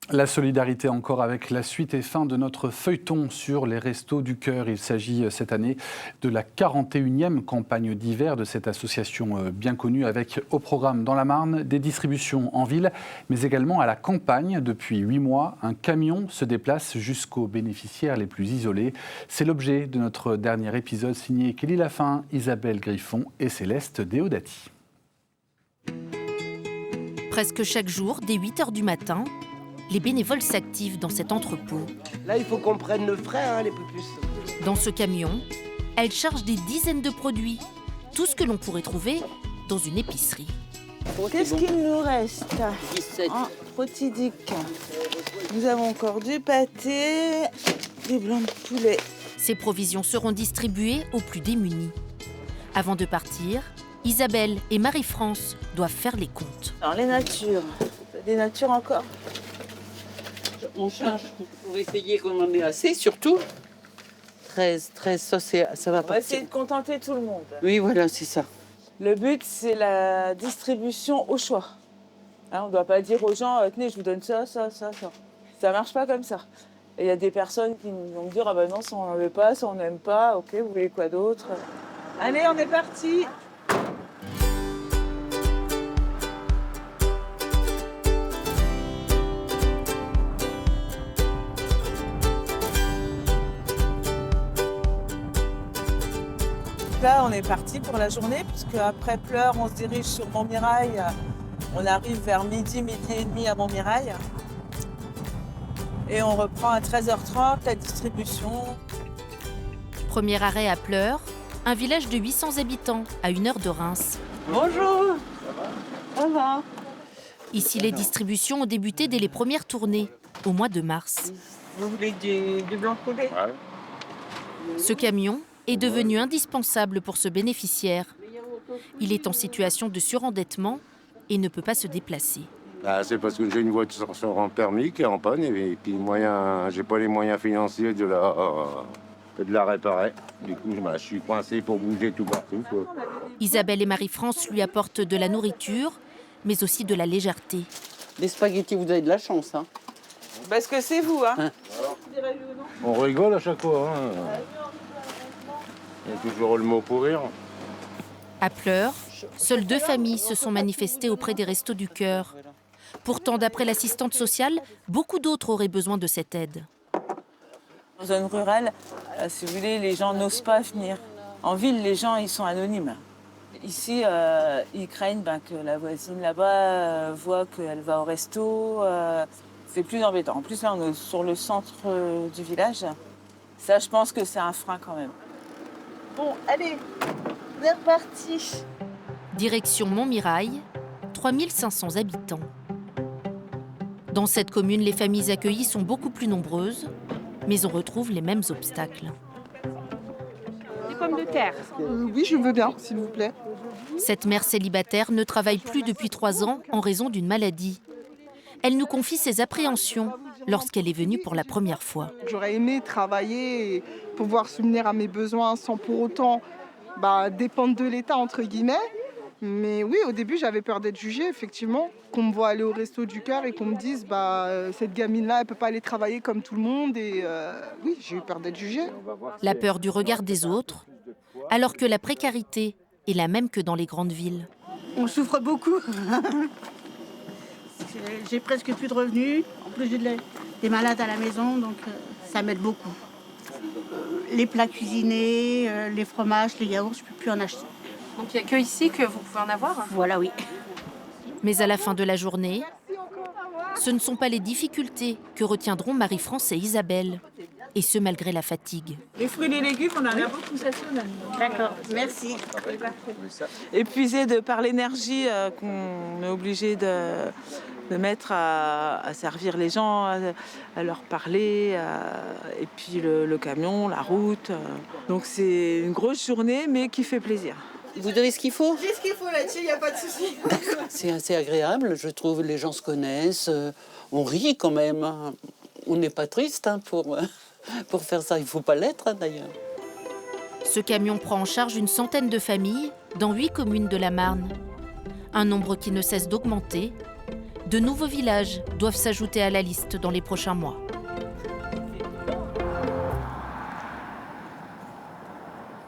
La solidarité encore avec la suite et fin de notre feuilleton sur les Restos du Cœur. Il s'agit cette année de la 41e campagne d'hiver de cette association bien connue avec au programme dans la Marne des distributions en ville mais également à la campagne. Depuis 8 mois, un camion se déplace jusqu'aux bénéficiaires les plus isolés. C'est l'objet de notre dernier épisode signé Kelly Lafin, Isabelle Griffon et Céleste Deodati. Presque chaque jour, dès 8h du matin, les bénévoles s'activent dans cet entrepôt. Là, il faut qu'on prenne le frais, les pupus. Dans ce camion, elles chargent des dizaines de produits, tout ce que l'on pourrait trouver dans une épicerie. Qu'est-ce qu'il nous reste? 17. Protidique. Nous avons encore du pâté, des blancs de poulet. Ces provisions seront distribuées aux plus démunis. Avant de partir, Isabelle et Marie-France doivent faire les comptes. Alors les natures, des natures encore. On change pour essayer qu'on en ait assez, surtout. 13, ça va On pas. va essayer de contenter tout le monde. Oui, voilà, c'est ça. Le but, c'est la distribution au choix. Hein, on ne doit pas dire aux gens, tenez, je vous donne ça. Ça ne marche pas comme ça. Et il y a des personnes qui vont me dire, ah ben non, ça on n'en veut pas, ça on n'aime pas, ok, vous voulez quoi d'autre? Allez, on est parti. Là, on est parti pour la journée, puisque après Pleurs, on se dirige sur Montmirail. On arrive vers midi et demi à Montmirail. Et on reprend à 13h30 la distribution. Premier arrêt à Pleurs, un village de 800 habitants à 1 heure de Reims. Bonjour. Ça va. Ici, les distributions ont débuté dès les premières tournées, au mois de mars. Vous voulez du blanc de poulet? Ce camion est devenu indispensable pour ce bénéficiaire. Il est en situation de surendettement et ne peut pas se déplacer. C'est parce que j'ai une voiture en permis qui est en panne et puis j'ai pas les moyens financiers de la réparer. Du coup, je suis coincé pour bouger tout partout, quoi. Isabelle et Marie-France lui apportent de la nourriture, mais aussi de la légèreté. Les spaghettis, vous avez de la chance, hein. Parce que c'est vous, hein. On rigole à chaque fois, hein. Il y a toujours le mot pour rire. À Pleurs, seules 2 familles se sont manifestées auprès des Restos du Cœur. Pourtant, d'après l'assistante sociale, beaucoup d'autres auraient besoin de cette aide. En zone rurale, si vous voulez, les gens n'osent pas venir. En ville, les gens, ils sont anonymes. Ici, ils craignent que la voisine là-bas voit qu'elle va au resto. C'est plus embêtant. En plus, là, on est sur le centre du village. Ça, je pense que c'est un frein quand même. Bon, allez, on est reparti. Direction Montmirail, 3500 habitants. Dans cette commune, les familles accueillies sont beaucoup plus nombreuses, mais on retrouve les mêmes obstacles. Des pommes de terre. Oui, je veux bien, s'il vous plaît. Cette mère célibataire ne travaille plus depuis 3 ans en raison d'une maladie. Elle nous confie ses appréhensions lorsqu'elle est venue pour la première fois. J'aurais aimé travailler et pouvoir subvenir à mes besoins sans pour autant dépendre de l'État, entre guillemets. Mais oui, au début, j'avais peur d'être jugée, effectivement. Qu'on me voit aller au Resto du Cœur et qu'on me dise cette gamine-là, elle peut pas aller travailler comme tout le monde. Et oui, j'ai eu peur d'être jugée. La peur du regard des autres, alors que la précarité est la même que dans les grandes villes. On souffre beaucoup. J'ai presque plus de revenus. En plus, j'ai des malades à la maison, donc ça m'aide beaucoup. Les plats cuisinés, les fromages, les yaourts, je ne peux plus en acheter. Donc il n'y a que ici que vous pouvez en avoir? Voilà, oui. Mais à la fin de la journée, ce ne sont pas les difficultés que retiendront Marie-France et Isabelle, et ce malgré la fatigue. Les fruits et les légumes, on en a beaucoup cette semaine. D'accord, merci. Épuisé par l'énergie qu'on est obligé de mettre à servir les gens, à leur parler, et puis le camion, la route. Donc c'est une grosse journée, mais qui fait plaisir. Vous donnez ce qu'il faut? J'ai ce qu'il faut là-dessus, il n'y a pas de souci. D'accord. C'est assez agréable, je trouve. Les gens se connaissent. On rit quand même. Hein. On n'est pas triste pour faire ça. Il ne faut pas l'être, d'ailleurs. Ce camion prend en charge une centaine de familles dans 8 communes de la Marne. Un nombre qui ne cesse d'augmenter, De nouveaux villages doivent s'ajouter à la liste dans les prochains mois.